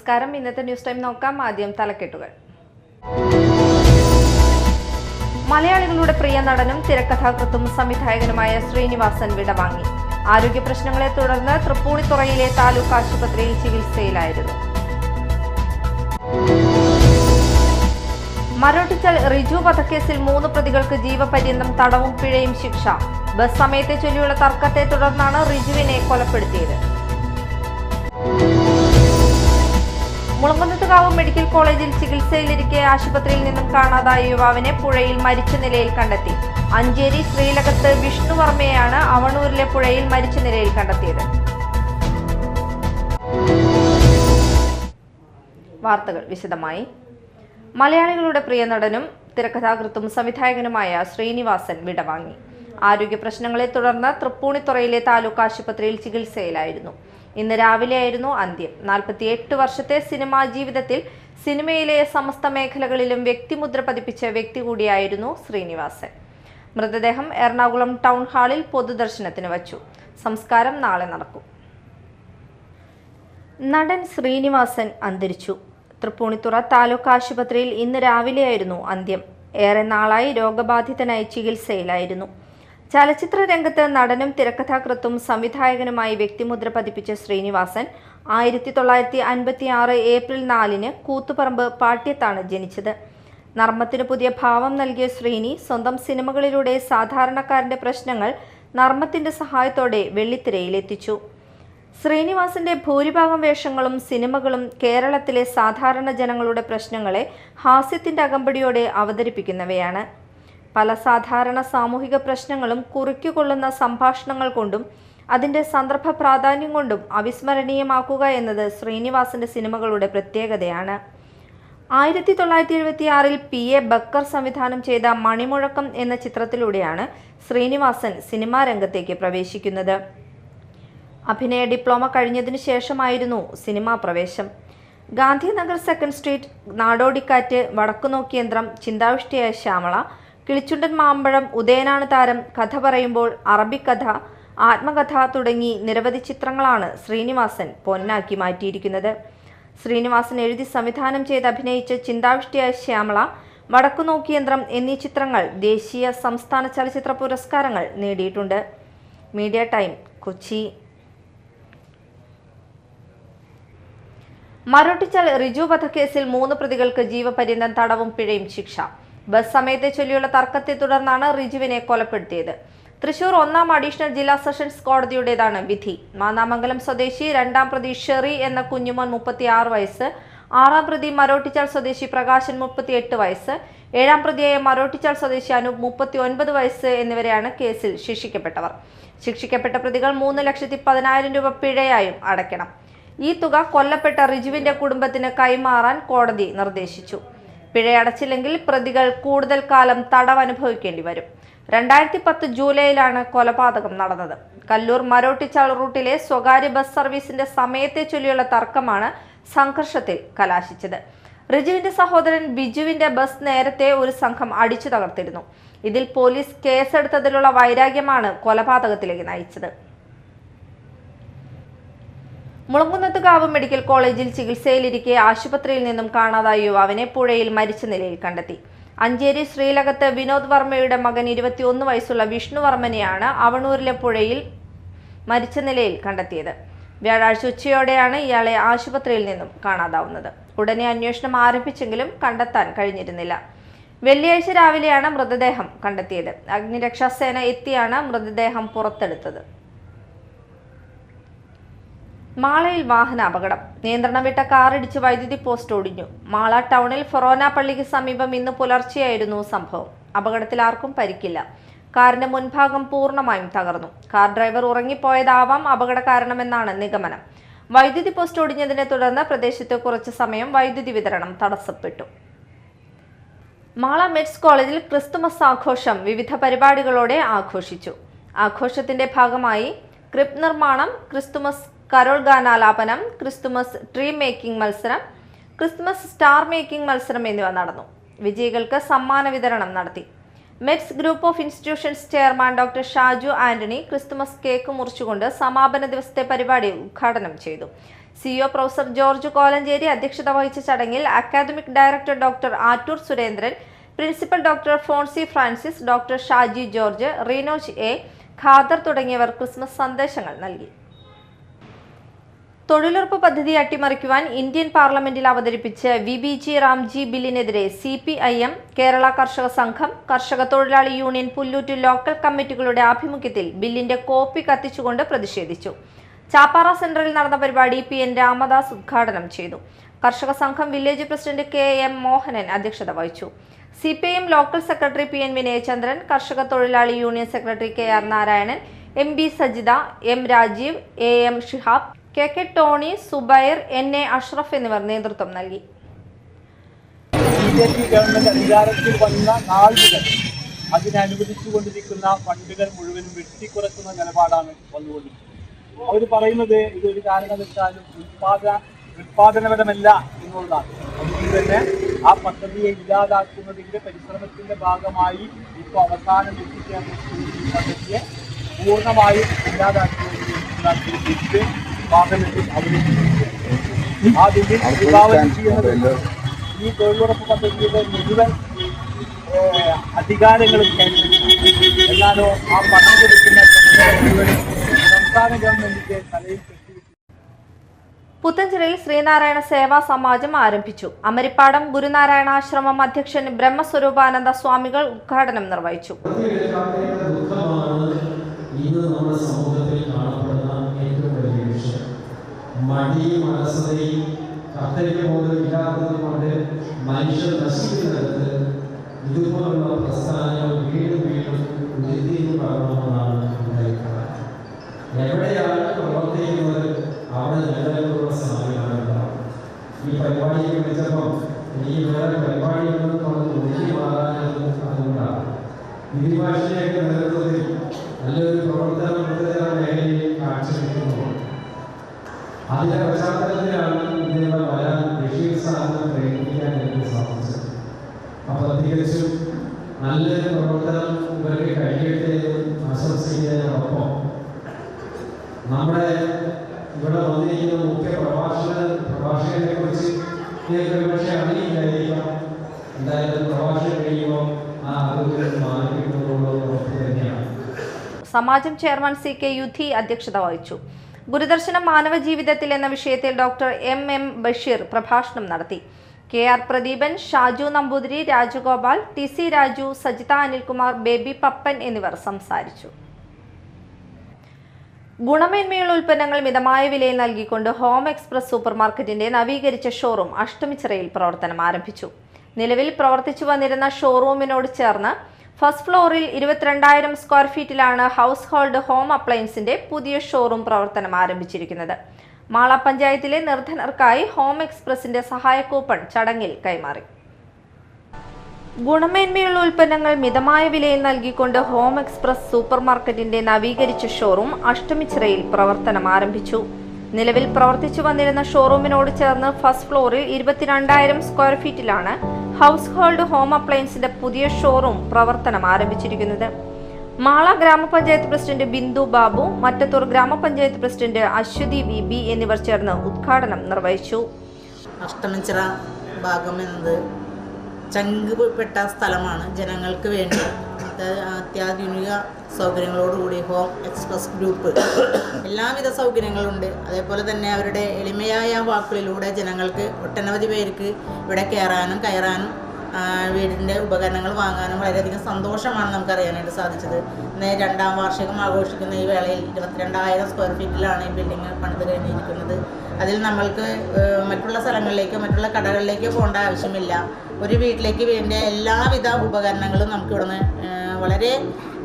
നമസ്കാരം. ഇന്നത്തെ news time നോക്കാം. ആദ്യം തലക്കെട്ടുകൾ. മലയാളികളുടെ പ്രിയ നടനും തിരക്കഥാകൃത്തും സംവിധായകനുമായ ശ്രീനിവാസൻ വിടവാങ്ങി. ആരോഗ്യ പ്രശ്നങ്ങളെ തുടർന്ന് തൃപ്പൂണിത്തുറയിലെ താലൂക്ക് ആശുപത്രിയിൽ ചികിത്സയിലായിരുന്നു. മരോട്ടിച്ചൽ റിജു വധക്കേസിൽ 3 പ്രതികൾക്ക് ജീവപര്യന്തം തടവും പിഴയും ശിക്ഷ. ബസ് സമയത്തെ ചൊല്ലിയുള്ള തർക്കത്തെ തുടർന്നാണ് റിജുവിനെ കൊലപ്പെടുത്തിയത്. മുളങ്കുന്നത്തുകാവ് മെഡിക്കൽ കോളേജിൽ ചികിത്സയിലിരിക്കെ ആശുപത്രിയിൽ നിന്നും കാണാതായ യുവാവിനെ പുഴയിൽ മരിച്ച നിലയിൽ കണ്ടെത്തി. അഞ്ചേരി ശ്രീലകത്ത് വിഷ്ണുവർമ്മയെയാണ് അവണൂരിലെ പുഴയിൽ മരിച്ച നിലയിൽ കണ്ടെത്തിയത്. വാർത്തകൾ വിശദമായി. മലയാളികളുടെ പ്രിയ നടനും തിരക്കഥാകൃത്തും സംവിധായകനുമായ ശ്രീനിവാസൻ വിടവാങ്ങി. ആരോഗ്യ പ്രശ്നങ്ങളെ തുടർന്ന് തൃപ്പൂണിത്തുറയിലെ താലൂക്ക് ആശുപത്രിയിൽ ചികിത്സയിലായിരുന്നു. ഇന്ന് രാവിലെയായിരുന്നു അന്ത്യം. 48 വർഷത്തെ സിനിമാ ജീവിതത്തിൽ സിനിമയിലെ സമസ്ത മേഖലകളിലും വ്യക്തിമുദ്ര പതിപ്പിച്ച വ്യക്തി കൂടിയായിരുന്നു ശ്രീനിവാസൻ. മൃതദേഹം എറണാകുളം ടൗൺ ഹാളിൽ പൊതുദർശനത്തിന് വച്ചു. സംസ്കാരം നാളെ നടക്കും. നടൻ ശ്രീനിവാസൻ അന്തരിച്ചു. തൃപ്പൂണിത്തുറ താലൂക്ക് ആശുപത്രിയിൽ ഇന്ന് രാവിലെയായിരുന്നു അന്ത്യം. ഏറെ നാളായി രോഗബാധിതനായി ചികിത്സയിലായിരുന്നു. ചലച്ചിത്ര രംഗത്ത് നടനും തിരക്കഥാകൃത്തും സംവിധായകനുമായി വ്യക്തിമുദ്ര പതിപ്പിച്ച ശ്രീനിവാസൻ 1956 ഏപ്രിൽ 4 കൂത്തുപറമ്പ് പാട്യത്താണ് ജനിച്ചത്. നർമ്മത്തിന് പുതിയ ഭാവം നൽകിയ ശ്രീനി സ്വന്തം സിനിമകളിലൂടെ സാധാരണക്കാരന്റെ പ്രശ്നങ്ങൾ നർമ്മത്തിന്റെ സഹായത്തോടെ വെള്ളിത്തിരയിലെത്തിച്ചു. ശ്രീനിവാസന്റെ ഭൂരിഭാഗം വേഷങ്ങളും സിനിമകളും കേരളത്തിലെ സാധാരണ ജനങ്ങളുടെ പ്രശ്നങ്ങളെ ഹാസ്യത്തിന്റെ അകമ്പടിയോടെ അവതരിപ്പിക്കുന്നവയാണ്. പല സാധാരണ സാമൂഹിക പ്രശ്നങ്ങളും കുറിക്കുകൊള്ളുന്ന സംഭാഷണങ്ങൾ കൊണ്ടും അതിന്റെ സന്ദർഭ പ്രാധാന്യം കൊണ്ടും അവിസ്മരണീയമാക്കുക എന്നത് ശ്രീനിവാസന്റെ സിനിമകളുടെ പ്രത്യേകതയാണ്. 1976 P.A. ബക്കർ സംവിധാനം ചെയ്ത മണിമുഴക്കം എന്ന ചിത്രത്തിലൂടെയാണ് ശ്രീനിവാസൻ സിനിമാ രംഗത്തേക്ക് പ്രവേശിക്കുന്നത്. അഭിനയ ഡിപ്ലോമ കഴിഞ്ഞതിനു ശേഷമായിരുന്നു സിനിമാ പ്രവേശം. ഗാന്ധിനഗർ 2nd സ്ട്രീറ്റ്, നാടോടിക്കാറ്റ്, വടക്കുനോക്കിയന്ത്രം, ചിന്താവിഷ്ടിയായ ശ്യാമള, കിളിച്ചുണ്ടൻ മാമ്പഴം, ഉദയനാണ് താരം, കഥ പറയുമ്പോൾ, അറബിക്കഥ, ആത്മകഥ തുടങ്ങി നിരവധി ചിത്രങ്ങളാണ് ശ്രീനിവാസൻ പൊന്നാക്കി മാറ്റിയിരിക്കുന്നത്. ശ്രീനിവാസൻ എഴുതി സംവിധാനം ചെയ്ത് അഭിനയിച്ച ചിന്താവിഷ്ടിയായ ശ്യാമള, വടക്കുനോക്കിയന്ത്രം എന്നീ ചിത്രങ്ങൾ ദേശീയ, സംസ്ഥാന ചലച്ചിത്ര പുരസ്കാരങ്ങൾ നേടിയിട്ടുണ്ട്. Media time, Kochi. മരോട്ടിച്ചൽ റിജു വധക്കേസിൽ 3 പ്രതികൾക്ക് ജീവപര്യന്തം തടവും പിഴയും ശിക്ഷ. ബസ് സമയത്തെ ചൊല്ലിയുള്ള തർക്കത്തെ തുടർന്നാണ് റിജുവിനെ കൊലപ്പെടുത്തിയത്. തൃശൂർ 1ാം അഡീഷണൽ ജില്ലാ സെഷൻസ് കോടതിയുടേതാണ് വിധി. മാന്നാമംഗലം സ്വദേശി 2ാം പ്രതി ഷെറി എന്ന കുഞ്ഞുമോൻ 36 വയസ്സ്, 6ാം പ്രതി മരോട്ടിച്ചാൽ സ്വദേശി പ്രകാശൻ 38 വയസ്സ്, 7ാം പ്രതിയായ മരോട്ടിച്ചാൽ സ്വദേശി അനൂപ് 39 വയസ്സ് എന്നിവരെയാണ് കേസിൽ ശിക്ഷിക്കപ്പെട്ടവർ. ശിക്ഷിക്കപ്പെട്ട പ്രതികൾ 3,10,000 രൂപ പിഴയായും അടയ്ക്കണം. ഈ തുക കൊല്ലപ്പെട്ട റിജുവിന്റെ കുടുംബത്തിന് കൈമാറാൻ കോടതി നിർദ്ദേശിച്ചു. പിഴയടച്ചില്ലെങ്കിൽ പ്രതികൾ കൂടുതൽ കാലം തടവ് അനുഭവിക്കേണ്ടി വരും. 2010 ജൂലൈയിലാണ് കൊലപാതകം നടന്നത്. കല്ലൂർ മരോട്ടിച്ചാൽ റൂട്ടിലെ സ്വകാര്യ ബസ് സർവീസിന്റെ സമയത്തെ ചൊല്ലിയുള്ള തർക്കമാണ് സംഘർഷത്തിൽ കലാശിച്ചത്. റിജുവിന്റെ സഹോദരൻ ബിജുവിന്റെ ബസ് നേരത്തെ ഒരു സംഘം അടിച്ചു തകർത്തിരുന്നു. ഇതിൽ പോലീസ് കേസെടുത്തതിലുള്ള വൈരാഗ്യമാണ് കൊലപാതകത്തിലേക്ക് നയിച്ചത്. മുളങ്കുന്നത്തുകാവ് മെഡിക്കൽ കോളേജിൽ ചികിത്സയിലിരിക്കെ ആശുപത്രിയിൽ നിന്നും കാണാതായ യുവാവിനെ പുഴയിൽ മരിച്ച നിലയിൽ കണ്ടെത്തി. അഞ്ചേരി ശ്രീലകത്ത് വിനോദ് വർമ്മയുടെ മകൻ 21 വയസ്സുള്ള വിഷ്ണുവർമ്മനെയാണ് അവണൂരിലെ പുഴയിൽ മരിച്ച നിലയിൽ കണ്ടെത്തിയത്. വ്യാഴാഴ്ച ഉച്ചയോടെയാണ് ഇയാളെ ആശുപത്രിയിൽ നിന്നും കാണാതാവുന്നത്. ഉടനെ അന്വേഷണം ആരംഭിച്ചെങ്കിലും കണ്ടെത്താൻ കഴിഞ്ഞിരുന്നില്ല. വെള്ളിയാഴ്ച രാവിലെയാണ് മൃതദേഹം കണ്ടെത്തിയത്. അഗ്നിരക്ഷാസേന എത്തിയാണ് മൃതദേഹം പുറത്തെടുത്തത്. മാളയിൽ വാഹനാപകടം. നിയന്ത്രണം വിട്ട കാറിടിച്ച് വൈദ്യുതി പോസ്റ്റ് ഒടിഞ്ഞു. മാള ടൗണിൽ ഫൊറോന പള്ളിക്ക് സമീപം ഇന്ന് പുലർച്ചെയായിരുന്നു സംഭവം. അപകടത്തിൽ ആർക്കും പരിക്കില്ല. കാറിന്റെ മുൻഭാഗം പൂർണ്ണമായും തകർന്നു. കാർ ഡ്രൈവർ ഉറങ്ങിപ്പോയതാവാം അപകട കാരണമെന്നാണ് നിഗമനം. വൈദ്യുതി പോസ്റ്റ് ഒടിഞ്ഞതിനെ തുടർന്ന് പ്രദേശത്ത് കുറച്ചു സമയം വൈദ്യുതി വിതരണം തടസ്സപ്പെട്ടു. മാള മെഡ്സ് കോളേജിൽ ക്രിസ്തുമസ് ആഘോഷം വിവിധ പരിപാടികളോടെ ആഘോഷിച്ചു. ആഘോഷത്തിന്റെ ഭാഗമായി ക്രിബ് നിർമ്മാണം, ക്രിസ്തുമസ് കരോൾ ഗാനാലാപനം, ക്രിസ്തുമസ് ട്രീ മേക്കിംഗ് മത്സരം, ക്രിസ്തുമസ് സ്റ്റാർ മേക്കിംഗ് മത്സരം എന്നിവ നടന്നു. വിജയികൾക്ക് സമ്മാന വിതരണം നടത്തി. Meds group of institutions chairman doctor Shaju Antony Christmas cake മുറിച്ചുകൊണ്ട് സമാപന ദിവസത്തെ പരിപാടി ഉദ്ഘാടനം ചെയ്തു. സിഇഒ പ്രൊഫസർ ജോർജ് കോലഞ്ചേരി അധ്യക്ഷത വഹിച്ച ചടങ്ങിൽ academic director doctor Attoor Surendran, principal doctor Fonsy Francis, doctor Shaji George, Reenoj A, Khader തുടങ്ങിയവർ ക്രിസ്മസ് സന്ദേശങ്ങൾ നൽകി. തൊഴിലുറപ്പ് പദ്ധതി അട്ടിമറിക്കുവാൻ ഇന്ത്യൻ പാർലമെന്റിൽ അവതരിപ്പിച്ച VBG റാംജി ബില്ലിനെതിരെ CPIM, കേരള കർഷക സംഘം, കർഷക തൊഴിലാളി യൂണിയൻ പുല്ലൂറ്റ് ലോക്കൽ കമ്മിറ്റികളുടെ ആഭിമുഖ്യത്തിൽ ബില്ലിന്റെ കോപ്പി കത്തിച്ചുകൊണ്ട് പ്രതിഷേധിച്ചു. ചാപ്പാറ സെന്ററിൽ നടന്ന പരിപാടി PN രാമദാസ് ഉദ്ഘാടനം ചെയ്തു. കർഷക സംഘം വില്ലേജ് പ്രസിഡന്റ് KM മോഹനൻ അധ്യക്ഷത വഹിച്ചു. CPIM local secretary PN Vinayachandran, കർഷക തൊഴിലാളി union secretary KR Narayanan, MB Sajitha, M Rajeev, AM Shihab, KK Tony, Subair, NA Ashraf എന്നിവർ നേതൃത്വം നൽകി. BJP ഗവൺമെന്റ് അധികാരത്തിൽ വന്ന നാൾ മുതൽ അതിനനുവദിച്ചുകൊണ്ടിരിക്കുന്ന ഫണ്ടുകൾ മുഴുവൻ വെട്ടിക്കുറക്കുന്ന നിലപാടാണ് വന്നുകൊണ്ടിരിക്കുന്നത്. അവർ പറയുന്നത് ഇതൊരു കാരണവശാലും ഉൽപാദനപരമല്ല എന്നുള്ളതാണ്. അതുകൊണ്ട് തന്നെ ആ പദ്ധതിയെ ഇല്ലാതാക്കുന്നതിന്റെ പരിശ്രമത്തിന്റെ ഭാഗമായി ഇപ്പോൾ അവസാനം എത്തിക്കാൻ പദ്ധതിയെ പൂർണ്ണമായും ഇല്ലാതാക്കുന്നതിന് പാർലമെന്റിൽ അവതരിപ്പിച്ചിട്ടുണ്ട്. ആ ബില്ലിൽ വിഭാവനം ചെയ്യുന്നത് ഈ തൊഴിലുറപ്പ് പദ്ധതിയുടെ മുഴുവൻ അധികാരങ്ങളും കേന്ദ്രീകരിച്ചു. എന്നാലോ ആ പണം കൊടുക്കുന്ന മുഴുവൻ സംസ്ഥാന ഗവൺമെന്റിന്റെ തലയിൽ പുത്തഞ്ചിറയിൽ ശ്രീനാരായണ സേവാ സമാജം ആരംഭിച്ചു. അമരിപ്പാടം ഗുരുനാരായണ ആശ്രമം അധ്യക്ഷൻ ബ്രഹ്മസ്വരൂപാനന്ദ സ്വാമികൾ ഉദ്ഘാടനം നിർവഹിച്ചു. മടിയും അലസതയും കർത്തവ്യബോധം ഇല്ലാത്തത് കൊണ്ട് മനുഷ്യർ നശിക്കുന്നിടത്ത് ഇതുപോലുള്ള പ്രസ്ഥാനങ്ങൾ വീണ്ടും വീണ്ടും ഉയർത്തിയും പറയണമെന്നാണ് ഉണ്ടായിട്ടുള്ളത്. എവിടെയാണ് പ്രവർത്തിക്കുന്നത് അവിടെ നിലനിൽക്കുന്ന സമയമാണ്. ഈ പരിപാടിയെ വിളിച്ചപ്പം ഈ വേറെ പരിപാടികളെന്ന് പറഞ്ഞ് ഒഴുകി മാറാനുള്ളത് അതുകൊണ്ടാണ്. വിധിഭാഷയുടെ നേതൃത്വത്തിൽ നല്ലൊരു പ്രവർത്തനം മൃതദേഹ മേഖലയിൽ കാഴ്ചവെക്കുന്നു. അതിന്റെ പശ്ചാത്തലത്തിലാണ് ഇതിനുള്ള വരാൻ ബഷീർ സാറിനെ പ്രേരിപ്പിക്കാൻ എനിക്ക് സാധിച്ചത്. അപ്പോൾ തികച്ചും നല്ലൊരു പ്രവർത്തനം ഇവർക്ക് കഴിയട്ടെ ആശംസിക്കുന്നതിനോടൊപ്പം നമ്മുടെ ഇവിടെ വന്നിരിക്കുന്ന മുഖ്യ പ്രഭാഷകനെ കുറിച്ച് നിങ്ങൾക്ക് പക്ഷേ അറിയില്ലായിരിക്കാം. എന്തായാലും പ്രഭാഷണം കഴിയുമ്പോൾ ആ അറിവുകൾ മാറിക്കിട്ടുന്നുള്ള ഉറപ്പ് തന്നെയാണ്. സമാജം ചെയർമാൻ CK യുധി അധ്യക്ഷത വഹിച്ചു. ഗുരുദർശനം മാനവ ജീവിതത്തിൽ എന്ന വിഷയത്തിൽ ഡോക്ടർ MM ബഷീർ പ്രഭാഷണം നടത്തി. KR Pradeepan, Shaju Namboothiri, Rajagopal, TC Raju, Sajitha Anilkumar, baby Pappan എന്നിവർ സംസാരിച്ചു. ഗുണമേന്മയുള്ള ഉൽപ്പന്നങ്ങൾ മിതമായ വിലയിൽ നൽകിക്കൊണ്ട് ഹോം എക്സ്പ്രസ് സൂപ്പർ മാർക്കറ്റിന്റെ നവീകരിച്ച ഷോറൂം അഷ്ടമിച്ചിറയിൽ പ്രവർത്തനം ആരംഭിച്ചു. നിലവിൽ പ്രവർത്തിച്ചു വന്നിരുന്ന ഷോറൂമിനോട് ചേർന്ന് ഫസ്റ്റ് ഫ്ലോറിൽ 22,000 സ്ക്വയർ ഫീറ്റിലാണ് ഹൗസ് ഹോൾഡ് ഹോം അപ്ലയൻസിന്റെ പുതിയ ഷോറൂം പ്രവർത്തനം ആരംഭിച്ചിരിക്കുന്നത്. മാള പഞ്ചായത്തിലെ നിർധനർക്കായി ഹോം എക്സ്പ്രസിന്റെ സഹായ കൂപ്പൺ ചടങ്ങിൽ കൈമാറി. ഗുണമേന്മയുള്ള ഉൽപ്പന്നങ്ങൾ മിതമായ വിലയിൽ നൽകിക്കൊണ്ട് ഹോം എക്സ്പ്രസ് സൂപ്പർ മാർക്കറ്റിന്റെ നവീകരിച്ച ഷോറൂം അഷ്ടമിച്ചിറയിൽ പ്രവർത്തനം ആരംഭിച്ചു. നിലവിൽ പ്രവർത്തിച്ചു വന്നിരുന്ന ഷോറൂമിനോട് ചേർന്ന് ഫസ്റ്റ് ഫ്ലോറിൽ 22,000 സ്ക്വയർ ഫീറ്റിലാണ് ഹൗസ് ഹോൾഡ് ഹോം അപ്ലയൻസിന്റെ പുതിയ ഷോറൂം പ്രവർത്തനം ആരംഭിച്ചിരിക്കുന്നത്. മാള ഗ്രാമപഞ്ചായത്ത് പ്രസിഡന്റ് ബിന്ദു ബാബു, മറ്റത്തൂർ ഗ്രാമപഞ്ചായത്ത് പ്രസിഡന്റ് അശ്വതി VB എന്നിവർ ചേർന്ന് ഉദ്ഘാടനം നിർവഹിച്ചു. അഷ്ടമിച്ചിറ ഭാഗം എന്നത് ചങ്കുപെട്ട സ്ഥലമാണ്. ജനങ്ങൾക്ക് വേണ്ടി അത്യാധുനിക സൗകര്യങ്ങളോടുകൂടി ഹോം എക്സ്പ്രസ് ഗ്രൂപ്പ് എല്ലാവിധ സൗകര്യങ്ങളുണ്ട്. അതേപോലെ തന്നെ അവരുടെ എളിമയായ വാക്കുകളിലൂടെ ജനങ്ങൾക്ക് ഒട്ടനവധി പേർക്ക് ഇവിടെ കയറാനും വീടിൻ്റെ ഉപകരണങ്ങൾ വാങ്ങാനും വളരെയധികം സന്തോഷമാണ് നമുക്കറിയാനായിട്ട് സാധിച്ചത്. ഇന്ന് 2ാം വാർഷികം ആഘോഷിക്കുന്ന ഈ വേളയിൽ 22,000 സ്ക്വയർ ഫീറ്റിലാണ് ഈ ബിൽഡിംഗ് പണിത് കഴിഞ്ഞിരിക്കുന്നത്. അതിൽ നമ്മൾക്ക് മറ്റുള്ള സ്ഥലങ്ങളിലേക്കോ മറ്റുള്ള കടകളിലേക്കോ പോകേണ്ട ആവശ്യമില്ല. ഒരു വീട്ടിലേക്ക് വേണ്ട എല്ലാവിധ ഉപകരണങ്ങളും നമുക്കിവിടുന്ന് വളരെ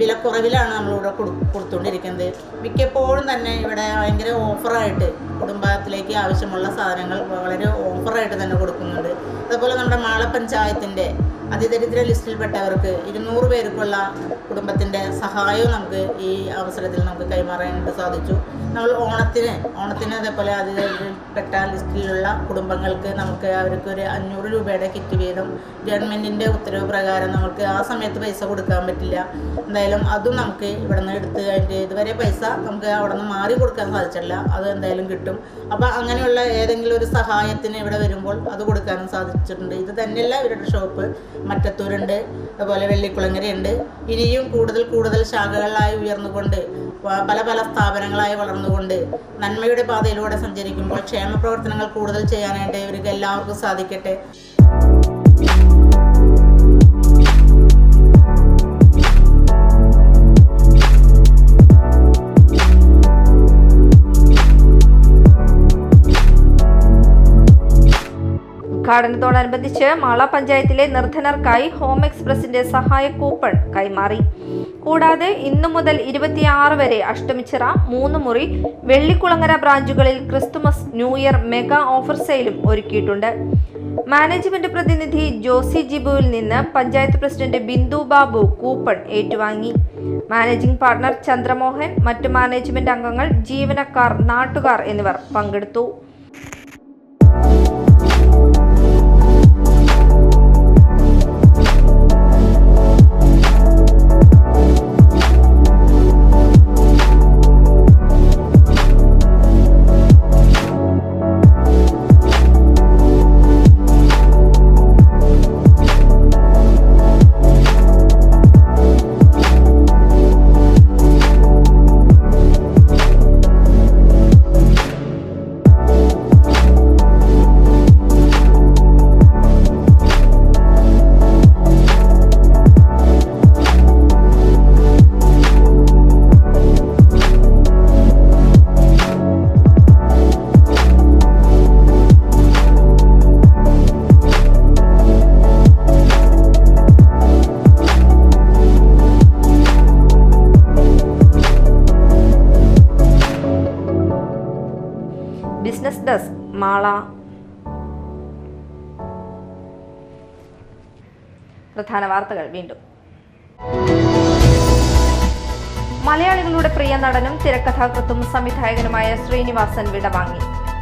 വിലക്കുറവിലാണ് നമ്മളിവിടെ കൊടുത്തുകൊണ്ടിരിക്കുന്നത്. മിക്കപ്പോഴും തന്നെ ഇവിടെ ഭയങ്കര ഓഫറായിട്ട് കുടുംബത്തിലേക്ക് ആവശ്യമുള്ള സാധനങ്ങൾ വളരെ ഓഫറായിട്ട് തന്നെ കൊടുക്കുന്നുണ്ട്. അതുപോലെ നമ്മുടെ മാള പഞ്ചായത്തിൻ്റെ അതിദരിദ്ര ലിസ്റ്റിൽപ്പെട്ടവർക്ക് 200 പേർക്കുള്ള കുടുംബത്തിൻ്റെ സഹായവും നമുക്ക് ഈ അവസരത്തിൽ നമുക്ക് കൈമാറാനായിട്ട് സാധിച്ചു. നമ്മൾ ഓണത്തിന് അതേപോലെ അതിദരിദ്രപ്പെട്ട ലിസ്റ്റിലുള്ള കുടുംബങ്ങൾക്ക് നമുക്ക് അവർക്ക് ഒരു 500 രൂപയുടെ കിറ്റ് വീതം വീതം ഗവൺമെൻറ്റിൻ്റെ ഉത്തരവ് പ്രകാരം നമുക്ക് ആ സമയത്ത് പൈസ കൊടുക്കാൻ പറ്റില്ല. എന്തായാലും അതും നമുക്ക് ഇവിടെ നിന്ന് എടുത്ത് അതിൻ്റെ ഇതുവരെ പൈസ നമുക്ക് അവിടെ നിന്ന് മാറി കൊടുക്കാൻ സാധിച്ചിട്ടില്ല. അത് എന്തായാലും കിട്ടും. അപ്പോൾ അങ്ങനെയുള്ള ഏതെങ്കിലും ഒരു സഹായത്തിന് ഇവിടെ വരുമ്പോൾ അത് കൊടുക്കാനും സാധിച്ചിട്ടുണ്ട്. ഇത് തന്നെയല്ല ഇവരുടെ ഷോപ്പ് മറ്റത്തൂരുണ്ട്, അതുപോലെ വെള്ളിക്കുളങ്ങരയുണ്ട്. ഇനിയും കൂടുതൽ ശാഖകളായി ഉയർന്നുകൊണ്ട് പല സ്ഥാപനങ്ങളായി വളർന്നുകൊണ്ട് നന്മയുടെ പാതയിലൂടെ സഞ്ചരിക്കുമ്പോൾ ക്ഷേമ പ്രവർത്തനങ്ങൾ കൂടുതൽ ചെയ്യാനായിട്ട് ഇവർക്ക് എല്ലാവർക്കും സാധിക്കട്ടെ. ഉദ്ഘാടനത്തോടനുബന്ധിച്ച് മാള പഞ്ചായത്തിലെ നിർധനർക്കായി ഹോം എക്സ്പ്രസിന്റെ സഹായ കൂപ്പൺ കൈമാറി. കൂടാതെ ഇന്നു മുതൽ 26 വരെ അഷ്ടമിച്ചിറ, 3 മുറി, വെള്ളിക്കുളങ്ങര ബ്രാഞ്ചുകളിൽ Christmas new year mega offer സെയിലും ഒരുക്കിയിട്ടുണ്ട്. മാനേജ്മെന്റ് പ്രതിനിധി ജോസി ജിബുവിൽ നിന്ന് പഞ്ചായത്ത് പ്രസിഡന്റ് ബിന്ദു ബാബു കൂപ്പൺ ഏറ്റുവാങ്ങി. മാനേജിംഗ് പാർട്ണർ ചന്ദ്രമോഹൻ, മറ്റു മാനേജ്മെന്റ് അംഗങ്ങൾ, ജീവനക്കാർ, നാട്ടുകാർ എന്നിവർ പങ്കെടുത്തു. Business desk, Mala. പ്രധാന വാർത്തകൾ വീണ്ടും. മലയാളികളുടെ പ്രിയ നടനും തിരക്കഥാകൃത്തും സംവിധായകനുമായ ശ്രീനിവാസൻ വിടവാങ്ങി.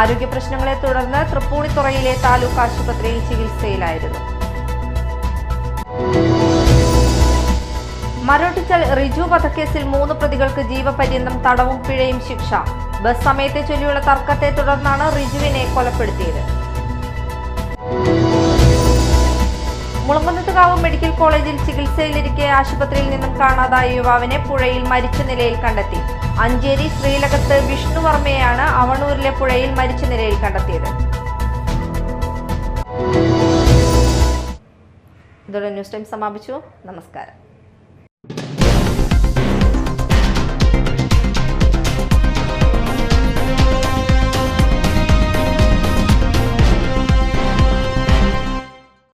ആരോഗ്യ പ്രശ്നങ്ങളെ തുടർന്ന് തൃപ്പൂണിത്തുറയിലെ താലൂക്ക് ആശുപത്രിയിൽ ചികിത്സയിലായിരുന്നു. മരോട്ടിച്ചൽ റിജു വധക്കേസിൽ 3 പ്രതികൾക്ക് ജീവപര്യന്തം തടവും പിഴയും ശിക്ഷ. ബസ് സമയത്തെ ചൊല്ലിയുള്ള തർക്കത്തെ തുടർന്നാണ് റിജുവിനെ കൊലപ്പെടുത്തിയത്. മുളങ്കുന്നത്തുകാവ് മെഡിക്കൽ കോളേജിൽ ചികിത്സയിലിരിക്കെ ആശുപത്രിയിൽ നിന്നും കാണാതായ യുവാവിനെ പുഴയിൽ മരിച്ച നിലയിൽ കണ്ടെത്തി. അഞ്ചേരി ശ്രീലകത്ത് വിഷ്ണുവർമ്മയെയാണ് അവണൂരിലെ പുഴയിൽ മരിച്ച നിലയിൽ കണ്ടെത്തിയത്. ഇതോടെ ന്യൂസ് ടൈം സമാപിച്ചു. നമസ്കാരം.